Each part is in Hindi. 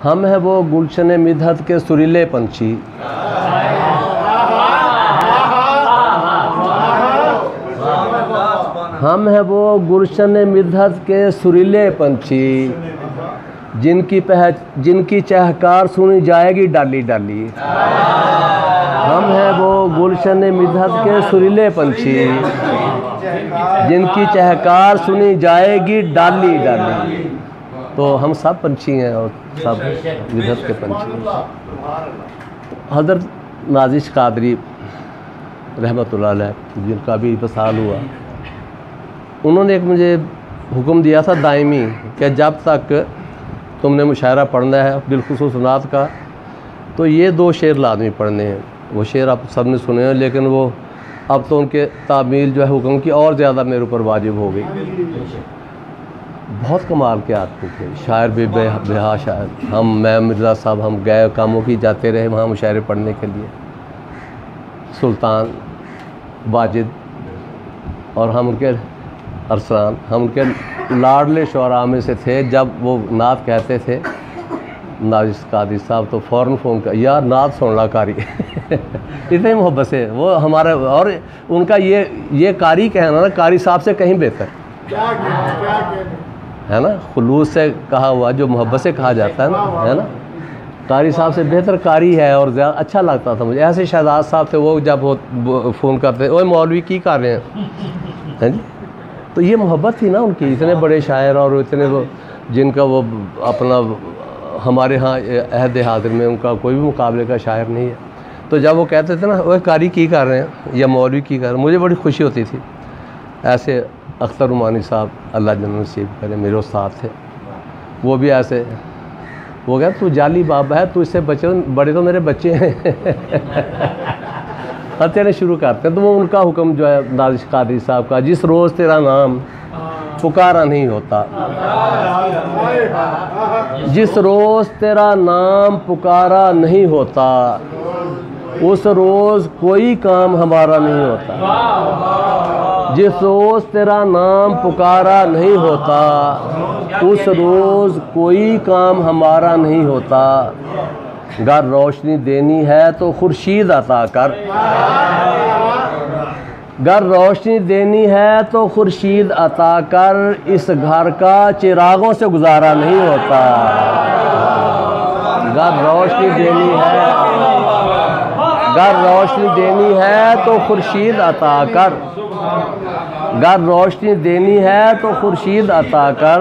हम हैं वो गुलशन मिधत के सुरीले पंछी, हम हैं वो गुलशन मिधत के सुरीले पंछी, जिनकी चहकार सुनी जाएगी डाली डाली। हम हैं वो गुलशन मिधत के सुरीले पंछी, जिनकी चहकार सुनी जाएगी डाली डाली। तो हम सब पंछी हैं और सब मिधत के पंछी। हज़रत नाजिश कादरी रहमतुल्लाह अलैह, जिनका भी वसाल हुआ, उन्होंने एक मुझे हुक्म दिया था दायमी कि जब तक तुमने मुशायरा पढ़ना है बिलखुसूस नात का, तो ये 2 शेर लाजमी पढ़ने हैं। वो शेर आप सब ने सुने हैं, लेकिन वो अब तो उनके तामील जो है हुक्म की और ज़्यादा मेरे ऊपर वाजिब हो गई। बहुत कमाल के आदमी थे, शायर भी बेहा शायर। मैं मिर्ज़ा साहब हम गए कामों की जाते रहे वहाँ मुशायरे पढ़ने के लिए, सुल्तान वाजिद और हम उनके अरसलान, हम उनके लाडले शुअरा में से थे। जब वो नात कहते थे नाजिश कादरी साहब, तो फ़ौरन फ़ोन कर, यार नात सुनना कारी। इतनी मोहब्बत से वो हमारे, और उनका ये कारी कहना ना कारी साहब से कहीं बेहतर है ना। खुलूस से कहा हुआ जो मोहब्बत से कहा जाता है ना, कारी साहब से बेहतर कारी है। और ज़्यादा अच्छा लगता था मुझे। ऐसे शहजाद साहब थे, वो जब वो फ़ोन करते, ओए मौलवी की कर रहे हैं जी। तो ये मोहब्बत थी ना उनकी, इतने बड़े शायर और इतने वो, जिनका वो अपना हमारे यहाँ अहद हाजिर में उनका कोई भी मुकाबले का शायर नहीं है। तो जब वो कहते थे ना ओए कारी की कर रहे हैं या मौलवी की कर रहे हैं, मुझे बड़ी खुशी होती थी। ऐसे अख्तर रुमानी साहब अल्लाह जन्नत नसीब करे, मेरे उस्ताद थे, वो भी ऐसे, वो कहते तू जाली बाबा है, तू इससे बचे, बड़े तो मेरे बच्चे हैं। हत्याने शुरू करते हैं। तो वो उनका हुक्म जो है नाजिश कादरी साहब का, जिस रोज़ तेरा नाम पुकारा नहीं होता, जिस रोज़ तेरा नाम पुकारा नहीं होता, उस रोज़ कोई काम हमारा नहीं होता। जिस रोज़ तेरा नाम पुकारा नहीं होता, उस रोज़ कोई काम हमारा नहीं होता। गर रोशनी देनी है तो खुर्शीद अता कर, गर रोशनी देनी है तो खुर्शीद अता कर, इस घर का चिरागों से गुजारा नहीं होता। गर रोशनी देनी है, गर रोशनी देनी है तो खुर्शीद अता कर, गर रोशनी देनी है तो खुर्शीद अता कर,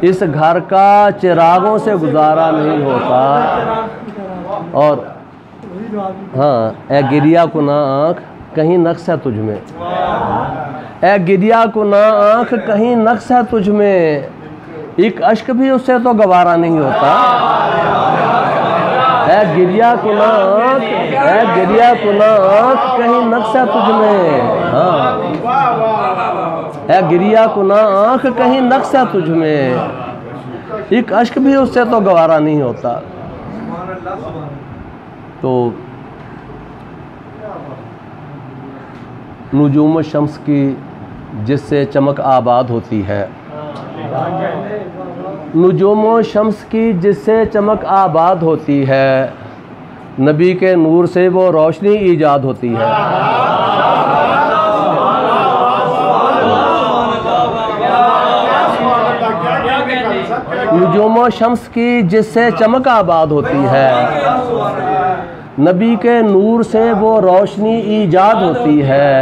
इस घर का चिरागों से गुजारा नहीं होता। और हाँ, ए गिरिया को ना आँख कहीं नक्श है तुझ में, ए गिरिया को ना आँख कहीं नक्श है तुझ में, एक अश्क भी उससे तो गवारा नहीं होता। ए गिरिया को ना आँख, ए गिरिया को ना आँख कहीं नक्श है तुझ में, हाँ, ए गिरिया को ना आँख कहीं नक्श है तुझ में, एक अश्क भी उससे तो गवारा नहीं होता। तो नुजूम शम्स की जिससे चमक आबाद होती है, नुजूम शम्स की जिससे चमक आबाद होती है, नबी के नूर से वो रोशनी ईजाद होती है। नुजूम शम्स की जिससे चमक आबाद होती है, नबी के नूर से वो रोशनी ईजाद होती है।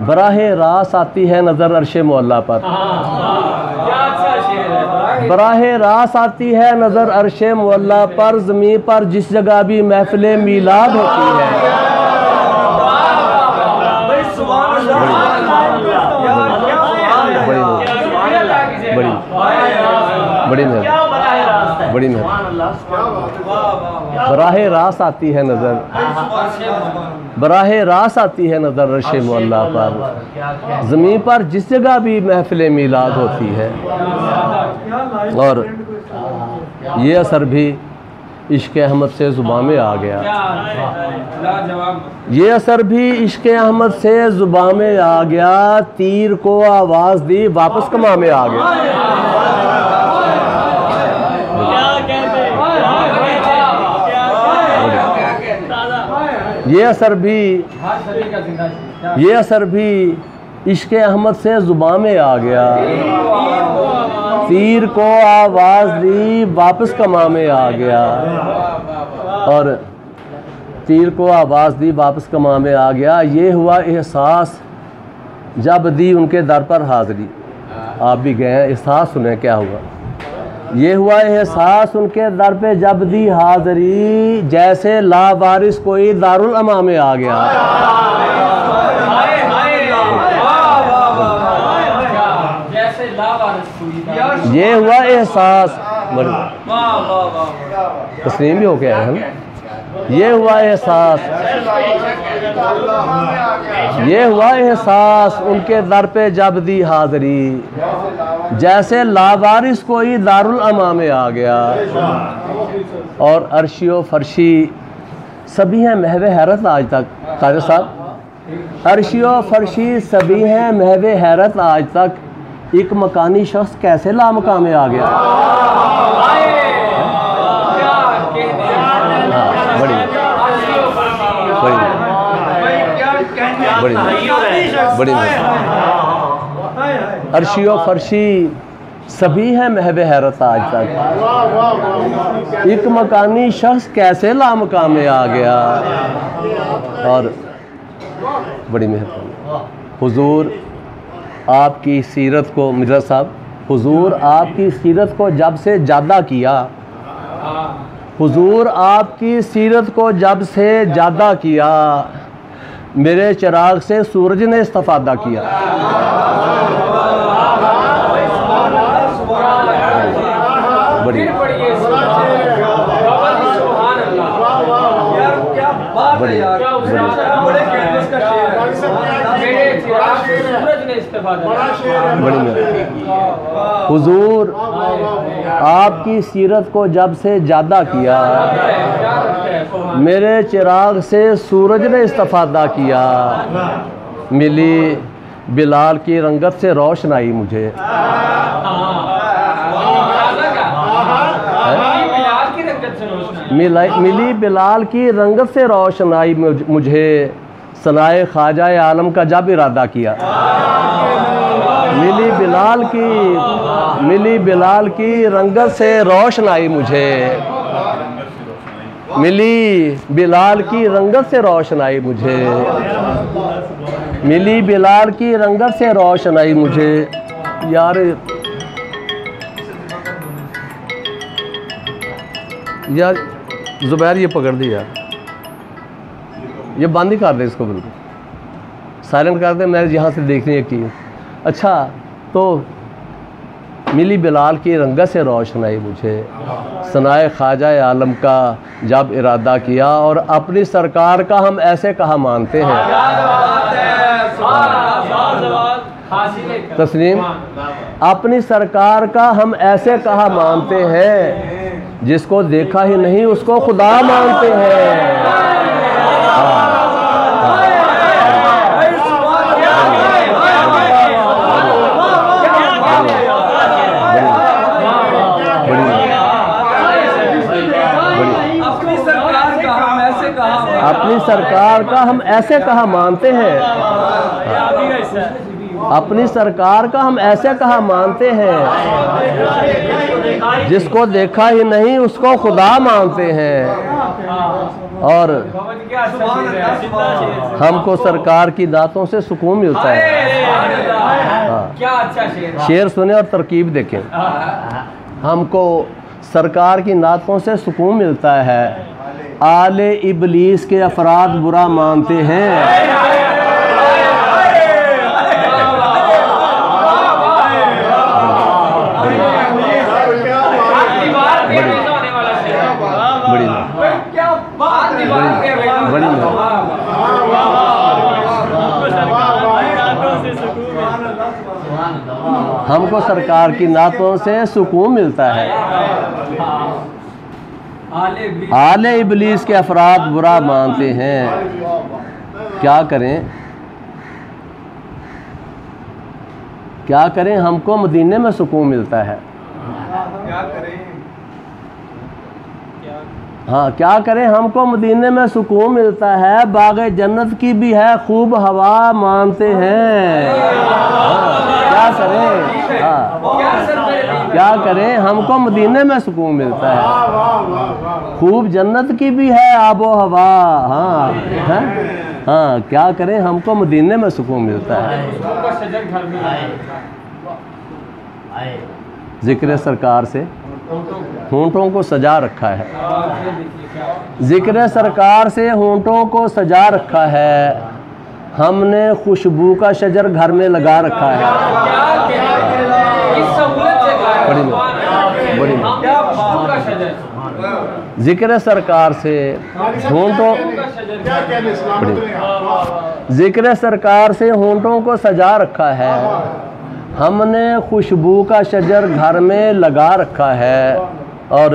बराहे रास आती है नज़र अर्शे मौला पर, बराहे रास आती है नज़र अर्शे मौला पर, ज़मीं पर जिस जगह भी महफिल मीलाद होती है। बड़ी बड़ी बराहे रास आती है नज़र, बराहे रास आती है नज़र अर्शे मौला पर, ज़मीं पर जिस जगह भी महफिल मीलाद होती है। और ये असर भी इश्क़ अहमद से ज़ुबान में आ गया, ये असर भी इश्क़ अहमद से ज़ुबान में आ गया, तीर को आवाज़ दी वापस कमा में आ गया। ये असर भी इश्क़ अहमद से ज़ुबान में आ गया। तीर को आवाज़ दी वापस कमा में आ गया, और तीर को आवाज़ दी वापस कमा में आ गया। ये हुआ एहसास जब दी उनके दर पर हाज़री। आप भी गए हैं, एहसास सुने क्या हुआ। ये हुआ एहसास उनके दर पे जब दी हाज़री, जैसे लावारिस कोई दारुल अमा में आ गया। ये हुआ एहसास, तस्लीम भी हो गया है ना। ये हुआ एहसास उनके दर पे जब दी हाज़री, जैसे लावारिस कोई दारुल अमा में आ गया। और अर्शियो फर्शी सभी हैं महवे हैरत आज तक। काज़ी साहब, अर्शियो फर्शी सभी हैं महवे हैरत आज तक, एक मकानी शख्स कैसे लामकाम में आ गया। बड़ी अर्शियो फर्शी सभी हैं महवे हैरत आज तक, एक मकानी शख्स कैसे लामकाम में आ गया। और बड़ी मेहरबानी हुजूर आपकी सीरत को, मिर्ज़ा साहब, हुजूर आपकी सीरत को जब से ज़्यादा किया, हुजूर आपकी सीरत को जब से ज़्यादा किया, मेरे चिराग से सूरज ने इस्तिफ़ादा किया। बड़ी हुजूर आपकी सीरत को जब से ज़्यादा किया, मेरे चिराग से सूरज ने इस्तिफ़ादा किया। मिली बिलाल की रंगत से रोशनाई मुझे, मिली बिलाल की रंगत से रोशनाई मुझे, सनाए ख्वाजा आलम का जब इरादा किया। मिली बिलाल की रंगत से रोशनाई मुझे, मिली बिलाल की रंगत से रोशनाई मुझे, मिली बिलाल की रंगत से रोशनाई मुझे। यार ज़ुबैर ये पकड़ दी यार, ये बंद ही कर दे इसको, बिल्कुल साइलेंट कर दे। मैं यहाँ से देखनी है कि अच्छा, तो मिली बिलाल की रंगत से रोशनाई मुझे, सनाए ख्वाजा आलम का जब इरादा किया। और अपनी सरकार का हम ऐसे कहा मानते हैं, तस्लीम, अपनी सरकार का हम ऐसे कहा मानते हैं, जिसको देखा ही नहीं उसको खुदा मानते हैं। अपनी सरकार का हम ऐसे कहा मानते हैं, अपनी सरकार का हम ऐसे कहा मानते हैं, जिसको देखा ही नहीं उसको खुदा मानते हैं। और हमको सरकार की दातों से सुकून मिलता है। क्या अच्छा शेर सुने और तरकीब देखें। हमको सरकार की नातों से सुकून मिलता है, आले इबलीस के अफराद बुरा मानते हैं। हमको सरकार की नातों से सुकून मिलता है, आले इबलीस के अफराद बुरा मानते हैं। क्या करें, क्या करें, हमको मदीने में सुकून मिलता है। हाँ, क्या करें, हमको मदीने में सुकून मिलता है, बाग़े जन्नत की भी है खूब हवा मानते हैं। क्या करें, हाँ क्या करें, हमको मदीने में सुकून मिलता है, खूब जन्नत की भी है आबो हवा। हाँ है? हाँ, क्या करें, हमको मदीने में सुकून मिलता है। ज़िक्र सरकार से होंठों को सजा रखा है, ज़िक्र सरकार से होंठों को सजा रखा है, हमने खुशबू का शजर घर में लगा रखा है। बड़ी ज़िक्र सरकार से होंठों, ज़िक्र सरकार से होंठों को सजा रखा है, हमने खुशबू का शजर घर में लगा रखा है। और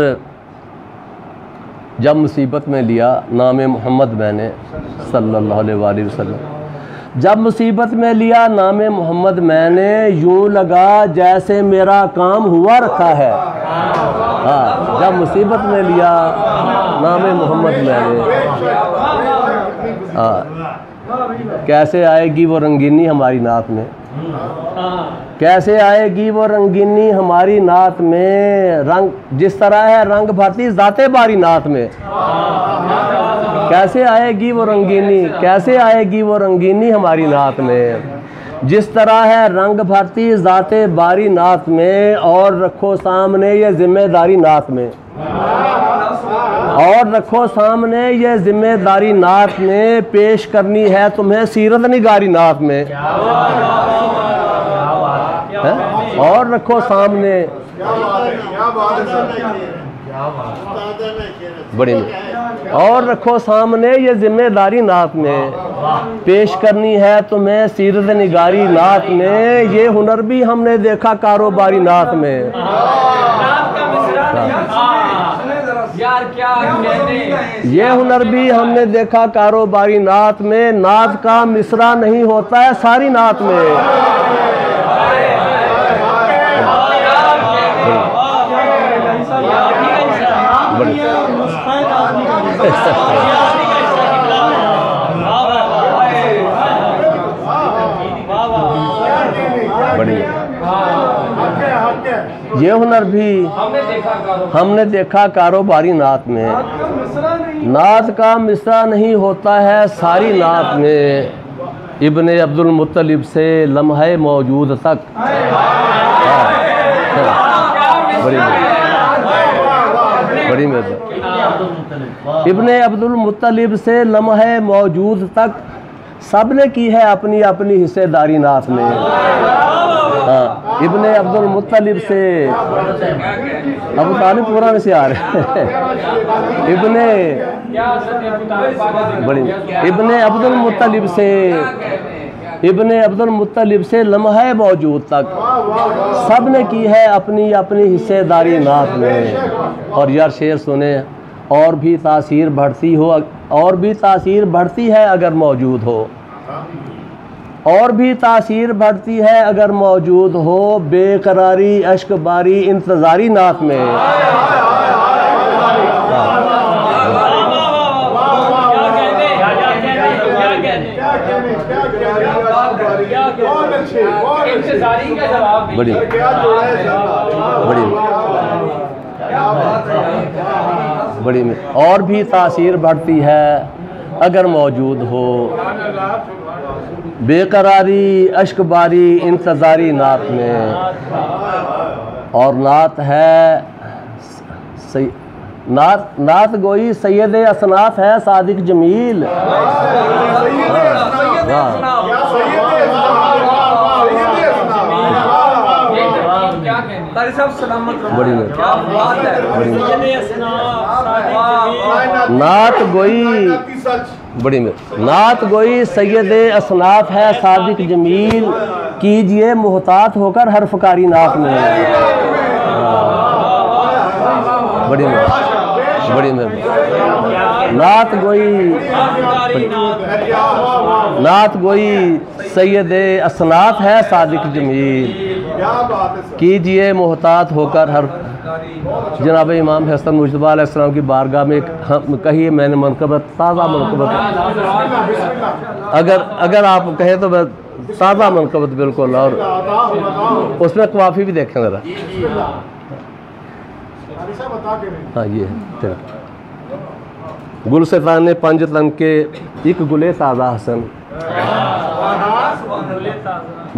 जब मुसीबत में लिया नाम मोहम्मद मैंने सल्लल्लाहु अलैहि वसल्लम, जब मुसीबत में लिया नाम मोहम्मद मैंने, यूँ लगा जैसे मेरा काम हुआ रखा है। हाँ, जब मुसीबत में लिया नाम मोहम्मद मैंने, हाँ, कैसे आएगी वो रंगीनी हमारी नात में, कैसे आएगी वो रंगीनी हमारी नात में, रंग जिस तरह है रंग भरती ज़ाते बारी नात में। कैसे आएगी वो रंगीनी, कैसे आएगी वो रंगीनी हमारी नात में, जिस तरह है रंग भरती ज़ाते बारी नात में। और रखो सामने ये जिम्मेदारी नात में, और रखो सामने ये जिम्मेदारी नात में, पेश करनी है तुम्हें सीरत निगारी नात में। है? और रखो सामने, बड़ी में, और रखो सामने ये जिम्मेदारी नात में, पेश करनी है तुम्हें सीरत निगारी नात में। ये हुनर भी हमने देखा कारोबारी नात में। यार क्या कहने, ये हुनर भी हमने देखा कारोबारी नात में, नात का मिसरा नहीं होता है सारी नात में। ये हुनर भी हमने देखा कारोबारी नात में, नात का मिसरा नहीं होता है सारी नात में। इब्ने अब्दुल मुत्तलिब से लम्हे मौजूद तक, बड़ी इब्ने अब्दुल मुत्तलिब से लम्हे मौजूद तक, सब ने की है अपनी अपनी हिस्सेदारी नात में। हाँ, इब्ने अब्दुल मुत्तलिब से, अबू तालिब पुराने से आ रहे इब्ने अब्दुल मुत्तलिब से, इब्ने अब्दुल मुत्तलिब से लम्हे मौजूद तक, सब ने की है अपनी अपनी हिस्सेदारी नात में। और यार शेर सुने, और भी तासीर बढ़ती हो, और भी तासीर बढ़ती है अगर मौजूद हो, और भी तासीर बढ़ती है अगर मौजूद हो, बेकरारी अश्क बारी इंतज़ारी नात में। बड़ी बड़ी में, और भी तासीर बढ़ती है अगर मौजूद हो, बेकरारी अश्क बारी इंतज़ारी नात में। और नात है नात गोई सैयद असनाफ है सादिक जमील। नात गोई बड़ी में, नात गोई सैयद असनाफ है सादिक जमील, कीजिए मोहतात होकर हर फकारी नात में। बड़ी में, बड़ी में, नात गोई सैयद असनाफ है सादिक जमील, कीजिए मोहतात होकर हर जनाब इमाम हसन मुजतबा अलैहिस्सलाम की बारगाह में कहिए मैंने मनकबत ताज़ा मनकबत, अगर आप कहें तो मैं ताज़ा मनकबत बिल्कुल, और उसमें कवाफी भी देखें ज़रा। हाँ ये गुलसितान पंजतन के एक गुले ताज़ा हसन,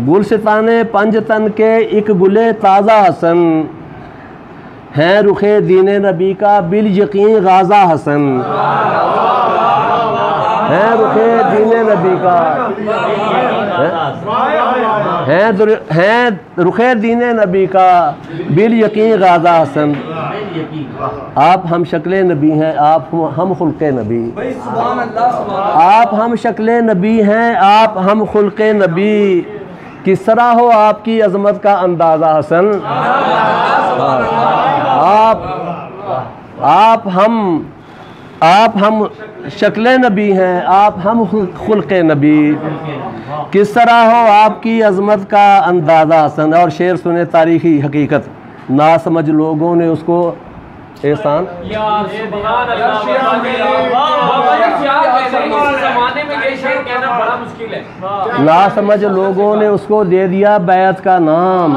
गुलसितान पंजतन के एक गुले ताज़ा हसन, हैं रुखे दीन नबी का बिल यकीन गाज़ा हसन, हैं रुखे दीन नबी का, हैं रुखे दीन नबी का बिल यकीन गाज़ा हसन। आप हम शक्ल नबी हैं, आप हम खुल्क़े नबी, आप हम शक्ल नबी हैं, आप हम खुल्क़े नबी, किस तरह हो आपकी अज़मत का अंदाज़ा हसन। आप हम शक्ल नबी हैं, आप हम खुल्क़े नबी, किस तरह हो आपकी अज़मत का अंदाज़ा हसन। और शेर सुने तारीख़ी हकीकत, ना समझ लोगों ने उसको एहसान, ना समझ लोगों ने उसको दे दिया बैत का नाम।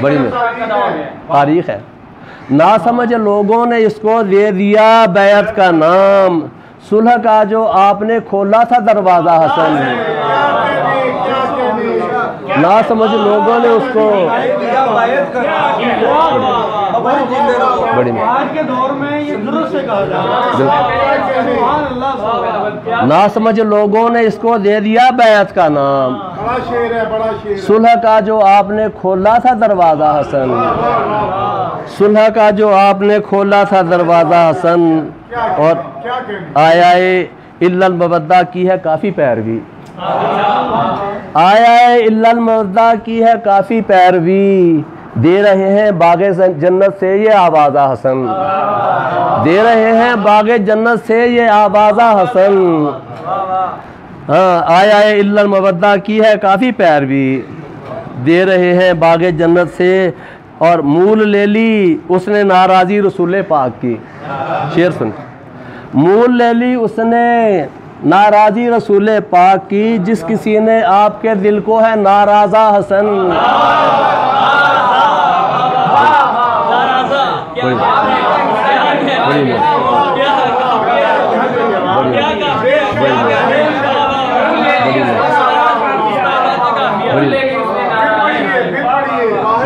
बड़ी में तारीख है, ना समझ लोगों ने इसको दे दिया बैत का नाम, सुलह का जो आपने खोला था दरवाज़ा हसन। ना समझ लोगों ने उसको, बड़ी में आज के दौर में ये दुरुस्त से कहा जा रहा है, ना समझ लोगों ने इसको दे दिया बैत का नाम, बड़ा शेर है, बड़ा शेर। सुलह का जो आपने खोला था दरवाज़ा हसन, सुलह का जो आपने खोला था दरवाज़ा हसन, और आयाए इल्लल मवद्दा की है काफ़ी पैरवी, आयाए इल्लल मवद्दा की है काफ़ी पैरवी, दे रहे हैं बागे जन्नत से ये आवाज़ा हसन, दे रहे हैं बागे जन्नत से ये आवाज़ा हसन। हाँ, आयाए इल्लल मवद्दा की है काफ़ी पैरवी, दे रहे हैं बागे जन्नत से, और मूल ले ली उसने नाराज़ी रसूल पाक की। शेर सुन, मूल ले ली उसने नाराज़ी रसूल पाक की, जिस किसी ने आपके दिल को है नाराज़ा हसन।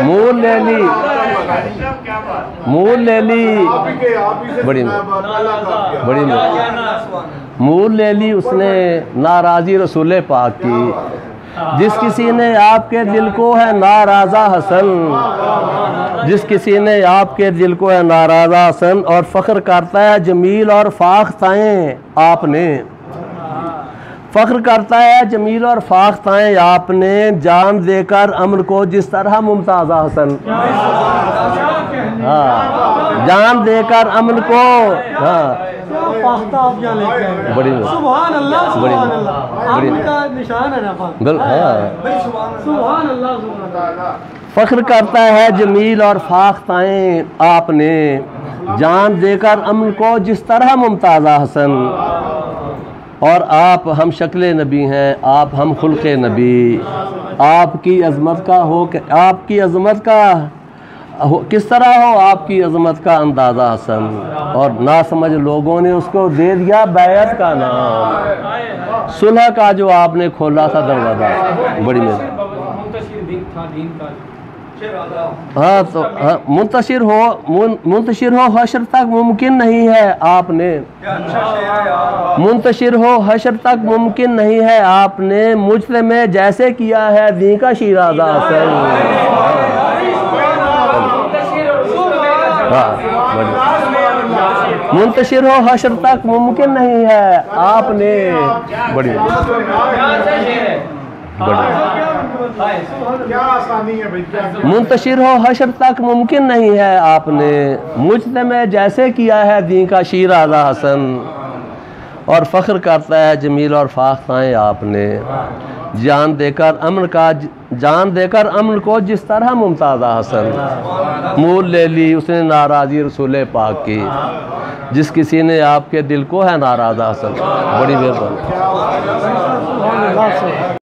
मूल ले ली, मूल ले ली, बड़ी बड़ी मूल ले ली उसने नाराज़ी रसूल पाक की, जिस किसी ने आपके दिल को है नाराज़ा हसन, जिस किसी ने आपके दिल को है नाराज़ा हसन, और फ़ख्र करता है जमील और फाख्ताएँ आपने, फ़ख्र करता है जमील और फाख्ताएँ आपने, जान देकर अमर को जिस तरह मुमताज़ा हसन। हाँ, जान देकर अमन को, हाँ बड़ी सुभान अल्लाह, सुभान अल्लाह, आपका निशान है ना, सुभान अल्लाह। फ़ख्र करता है जमील और फाख्ताएँ आपने, जान देकर अमन को जिस तरह मुमताज़ा हसन, और आप हम शक्ल नबी हैं, आप हम खुल्क़े नबी, आपकी अज़मत का हो, आपकी अज़मत का किस तरह हो आपकी अज़मत का अंदाज़ा हसन, और ना समझ लोगों ने उसको दे दिया बैत का नाम, सुलह का जो आपने खोला था दरवाज़ा। बड़ी में हाँ, तो हाँ, मुंतशिर हो हशर तक मुमकिन नहीं है आपने, मुंतशिर हो हशर तक मुमकिन नहीं है आपने, मुझसे में जैसे किया है दी का शिराज़ा हसन। मुंतशिर हो हशर तक मुमकिन नहीं है आपने, बड़ी मुंतशिर हो हशर तक मुमकिन नहीं है आपने, मुझसे में जैसे किया है दी का शिराज़ा हसन, और फ़ख्र करता है जमील और फाख्ताएँ आपने, जान देकर अमन का जान देकर अमन को जिस तरह मुमताज़ा हसन, मूल ले ली उसने नाराज़ी रसूल पाक की, जिस किसी ने आपके दिल को है नाराज़ा हसन। बड़ी मेहरबानी।